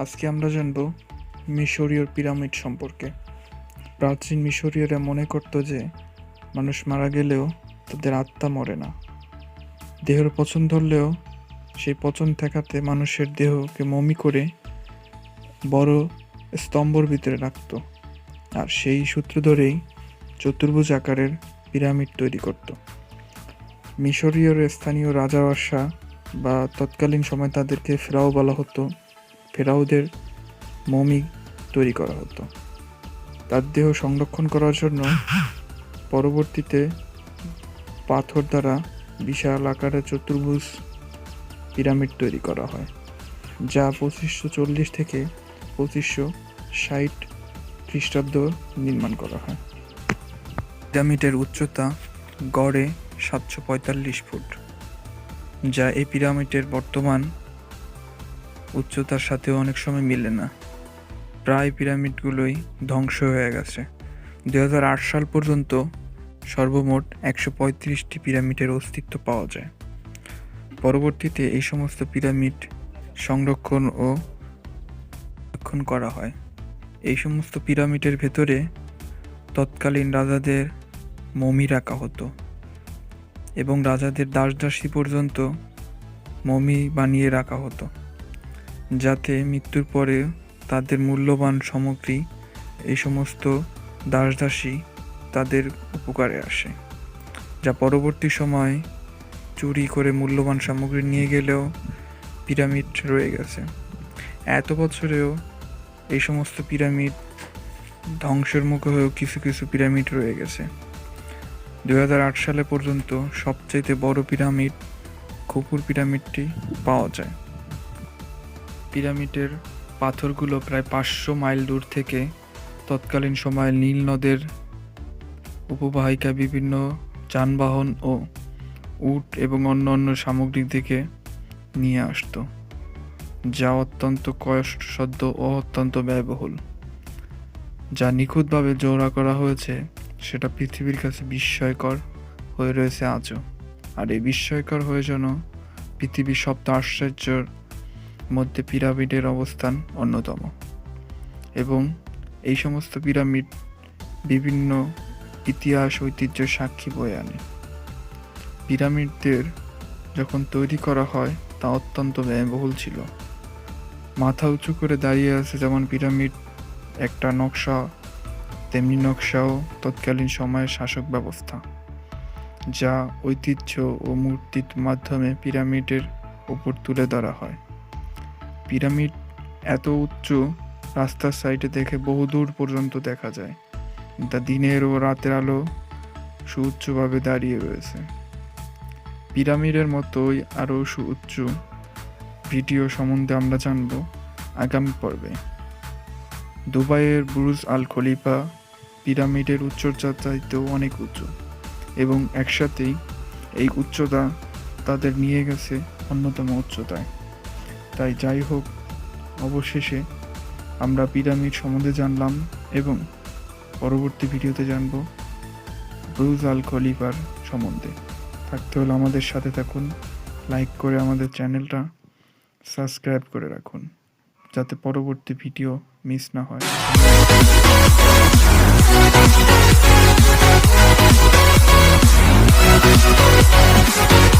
আজকে আমরা জানব মিশরীয় পিরামিড সম্পর্কে। প্রাচীন মিশরীয়রা মনে করত যে মানুষ মারা গেলেও তাদের আত্মা মরে না। দেহের পচন ধরলেও সেই পচন ঠেকাতে মানুষের দেহকে মমি করে বড় স্তম্ভর ভিতরে রাখত, আর সেই সূত্র ধরেই চতুর্ভুজ আকারের পিরামিড তৈরি করত। মিশরীয় স্থানীয় রাজা বা তৎকালীন সময় তাদেরকে ফেরাও বলা হতো। ফেরাওদের মমি তৈরি করা হতো তার দেহ সংরক্ষণ করার জন্য। পরবর্তীতে পাথর দ্বারা বিশাল আকারের চতুর্ভুজ পিরামিড তৈরি করা হয়, যা 2540 থেকে 2560 খ্রিস্টাব্দ নির্মাণ করা হয়। পিরামিডের উচ্চতা গড়ে 745 ফুট, যা এই পিরামিডের বর্তমান উচ্চতার সাথে অনেক সময় মিলে না। প্রায় পিরামিডগুলোই ধ্বংস হয়ে গেছে। 2008 সাল পর্যন্ত সর্বমোট 135টি পিরামিডের অস্তিত্ব পাওয়া যায়। পরবর্তীতে এই সমস্ত পিরামিড সংরক্ষণ করা হয়। এই সমস্ত পিরামিডের ভেতরে তৎকালীন রাজাদের মমি রাখা হতো এবং রাজাদের দাসদাসী পর্যন্ত মমি বানিয়ে রাখা হতো, যাতে মৃত্যুর পরে তাদের মূল্যবান সামগ্রী এই সমস্ত দাসদাসী তাদের উপকারে আসে, যা পরবর্তী সময় চুরি করে মূল্যবান সামগ্রী নিয়ে গেলেও পিরামিড রয়ে গেছে। এত বছরেও এই সমস্ত পিরামিড ধ্বংসের মুখে হয়েও কিছু কিছু পিরামিড রয়ে গেছে। 2008 সালে পর্যন্ত সবচাইতে বড় পিরামিড খুফুর পিরামিডটি পাওয়া যায়। পিরামিডের পাথরগুলো প্রায় 500 মাইল দূর থেকে তৎকালীন সময়ে নীল নদের উপবাহিকা বিভিন্ন যানবাহন ও উট এবং অন্যান্য সামগ্রী থেকে নিয়ে আসতো, যা অত্যন্ত কষ্টসাধ্য ও অত্যন্ত ব্যয়বহুল। যা নিখুঁতভাবে জোড়া করা হয়েছে সেটা পৃথিবীর কাছে বিস্ময়কর হয়ে রয়েছে আজও। আর এই বিস্ময়কর হয়ে যেন পৃথিবীর সপ্ত আশ্চর্যের মধ্যে পিরামিডের অবস্থান অন্যতম। এবং এই সমস্ত পিরামিড বিভিন্ন ইতিহাস ঐতিহ্যের সাক্ষী বয়ে আনে। পিরামিডদের যখন তৈরি করা হয় তা অত্যন্ত ব্যয়বহুল ছিল। মাথা উঁচু করে দাঁড়িয়ে আছে যেমন পিরামিড একটা নকশা, তেমনি নকশাও তৎকালীন সময়ের শাসক ব্যবস্থা, যা ঐতিহ্য ও মূর্তির মাধ্যমে পিরামিডের উপর তুলে ধরা হয়। পিরামিড এত উঁচু, রাস্তার সাইডে দেখে বহুদূর পর্যন্ত দেখা যায়। তা দিনের ও রাতের আলো সুউচ্চভাবে দাঁড়িয়ে রয়েছে। পিরামিডের মতোই আরও সুউচ্চ ভিডিও সম্বন্ধে আমরা জানব আগামী পর্বে। দুবাইয়ের বুর্জ আল খলিফা পিরামিডের উচ্চতার চাইতেও অনেক উঁচু, এবং একসাথেই এই উচ্চতা তাদের নিয়ে গেছে অন্যতম উচ্চতায়। তাই যাই হোক, অবশেষে আমরা পিরামিড সম্বন্ধে জানলাম এবং পরবর্তী ভিডিওতে জানব বুর্জ আল খলিফার সম্বন্ধে। থাকতে হলে আমাদের সাথে থাকুন, লাইক করে আমাদের চ্যানেলটা সাবস্ক্রাইব করে রাখুন, যাতে পরবর্তী ভিডিও মিস না হয়।